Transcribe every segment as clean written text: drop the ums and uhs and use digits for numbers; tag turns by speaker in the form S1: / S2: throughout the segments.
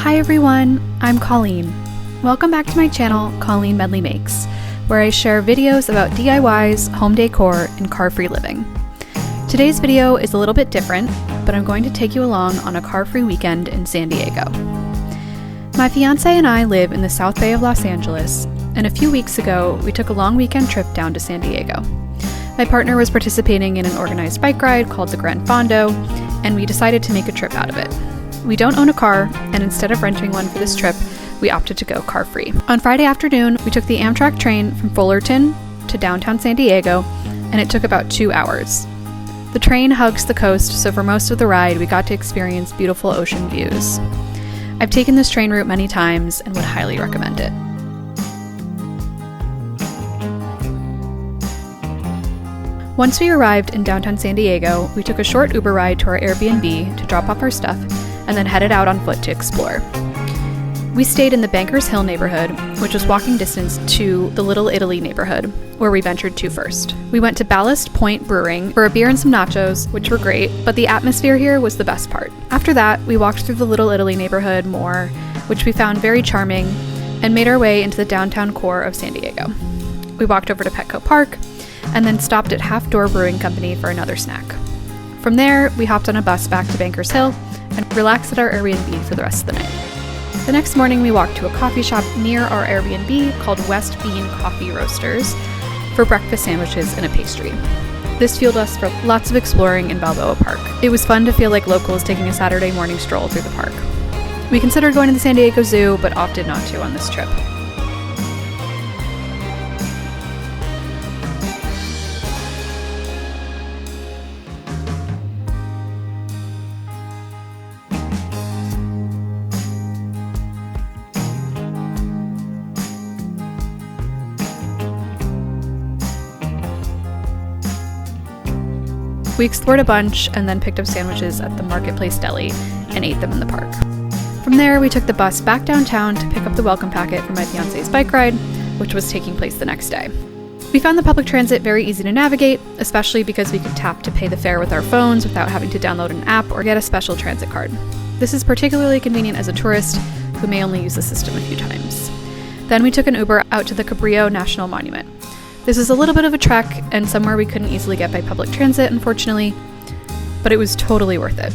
S1: Hi everyone, I'm Colleen. Welcome back to my channel, Colleen Medley Makes, where I share videos about DIYs, home decor, and car-free living. Today's video is a little bit different, but I'm going to take you along on a car-free weekend in San Diego. My fiance and I live in the South Bay of Los Angeles, and a few weeks ago, we took a long weekend trip down to San Diego. My partner was participating in an organized bike ride called the Gran Fondo, and we decided to make a trip out of it. We don't own a car, and instead of renting one for this trip, we opted to go car-free. On Friday afternoon, we took the Amtrak train from Fullerton to downtown San Diego, and it took about 2 hours. The train hugs the coast, so for most of the ride, we got to experience beautiful ocean views. I've taken this train route many times and would highly recommend it. Once we arrived in downtown San Diego, we took a short Uber ride to our Airbnb to drop off our stuff, and then headed out on foot to explore. We stayed in the Bankers Hill neighborhood, which was walking distance to the Little Italy neighborhood, where we ventured to first. We went to Ballast Point Brewing for a beer and some nachos, which were great, but the atmosphere here was the best part. After that, we walked through the Little Italy neighborhood more, which we found very charming, and made our way into the downtown core of San Diego. We walked over to Petco Park, and then stopped at Half Door Brewing Company for another snack. From there, we hopped on a bus back to Bankers Hill and relaxed at our Airbnb for the rest of the night. The next morning, we walked to a coffee shop near our Airbnb called West Bean Coffee Roasters for breakfast sandwiches and a pastry. This fueled us for lots of exploring in Balboa Park. It was fun to feel like locals taking a Saturday morning stroll through the park. We considered going to the San Diego Zoo, but opted not to on this trip. We explored a bunch and then picked up sandwiches at the Marketplace Deli and ate them in the park. From there, we took the bus back downtown to pick up the welcome packet for my fiance's bike ride, which was taking place the next day. We found the public transit very easy to navigate, especially because we could tap to pay the fare with our phones without having to download an app or get a special transit card. This is particularly convenient as a tourist who may only use the system a few times. Then we took an Uber out to the Cabrillo National Monument. This is a little bit of a trek and somewhere we couldn't easily get by public transit, unfortunately, but it was totally worth it.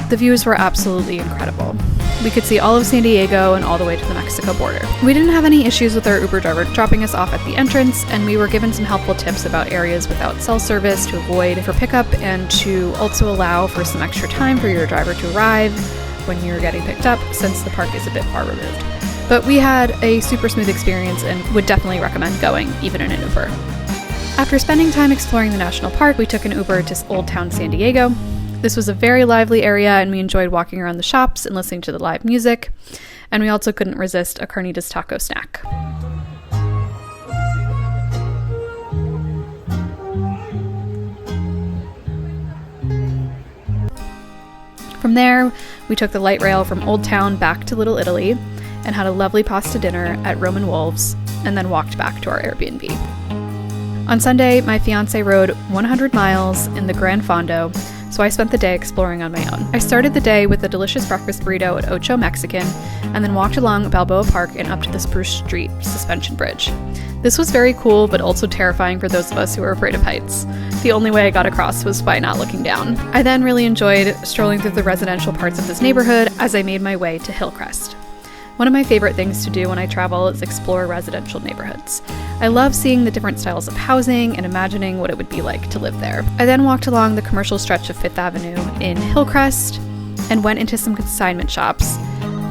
S1: The views were absolutely incredible. We could see all of San Diego and all the way to the Mexico border. We didn't have any issues with our Uber driver dropping us off at the entrance, and we were given some helpful tips about areas without cell service to avoid for pickup and to also allow for some extra time for your driver to arrive when you're getting picked up, since the park is a bit far removed. But we had a super smooth experience and would definitely recommend going, even in an Uber. After spending time exploring the national park, we took an Uber to Old Town San Diego. This was a very lively area, and we enjoyed walking around the shops and listening to the live music, and we also couldn't resist a carnitas taco snack. From there, we took the light rail from Old Town back to Little Italy, and had a lovely pasta dinner at Roman Wolves, and then walked back to our Airbnb. On Sunday, my fiance rode 100 miles in the Gran Fondo, so I spent the day exploring on my own. I started the day with a delicious breakfast burrito at Ocho Mexican, and then walked along Balboa Park and up to the Spruce Street suspension bridge. This was very cool, but also terrifying for those of us who are afraid of heights. The only way I got across was by not looking down. I then really enjoyed strolling through the residential parts of this neighborhood as I made my way to Hillcrest. One of my favorite things to do when I travel is explore residential neighborhoods. I love seeing the different styles of housing and imagining what it would be like to live there. I then walked along the commercial stretch of Fifth Avenue in Hillcrest and went into some consignment shops,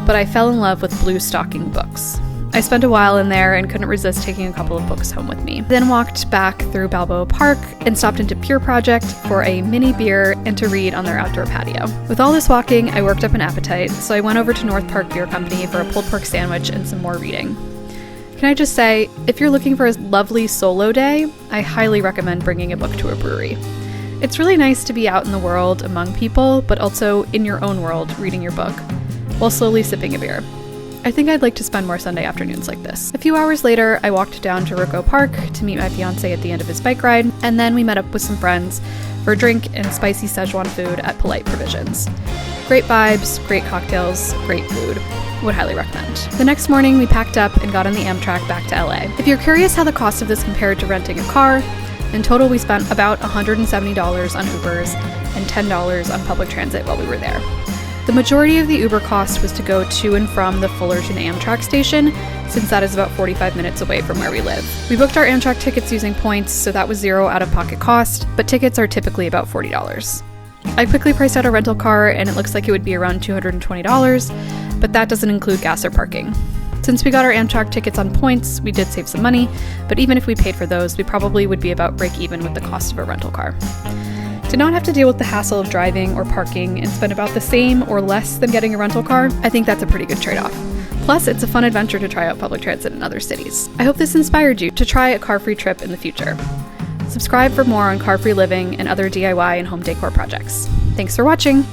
S1: but I fell in love with Blue Stocking books. I spent a while in there and couldn't resist taking a couple of books home with me. Then walked back through Balboa Park and stopped into Pure Project for a mini beer and to read on their outdoor patio. With all this walking, I worked up an appetite, so I went over to North Park Beer Company for a pulled pork sandwich and some more reading. Can I just say, if you're looking for a lovely solo day, I highly recommend bringing a book to a brewery. It's really nice to be out in the world among people, but also in your own world reading your book, while slowly sipping a beer. I think I'd like to spend more Sunday afternoons like this. A few hours later, I walked down to Balboa Park to meet my fiance at the end of his bike ride, and then we met up with some friends for a drink and spicy Szechuan food at Polite Provisions. Great vibes, great cocktails, great food. Would highly recommend. The next morning, we packed up and got on the Amtrak back to LA. If you're curious how the cost of this compared to renting a car, in total we spent about $170 on Ubers and $10 on public transit while we were there. The majority of the Uber cost was to go to and from the Fullerton Amtrak station, since that is about 45 minutes away from where we live. We booked our Amtrak tickets using points, so that was zero out-of-pocket cost, but tickets are typically about $40. I quickly priced out a rental car, and it looks like it would be around $220, but that doesn't include gas or parking. Since we got our Amtrak tickets on points, we did save some money, but even if we paid for those, we probably would be about break even with the cost of a rental car. To not have to deal with the hassle of driving or parking and spend about the same or less than getting a rental car, I think that's a pretty good trade-off. Plus, it's a fun adventure to try out public transit in other cities. I hope this inspired you to try a car-free trip in the future. Subscribe for more on car-free living and other DIY and home decor projects. Thanks for watching!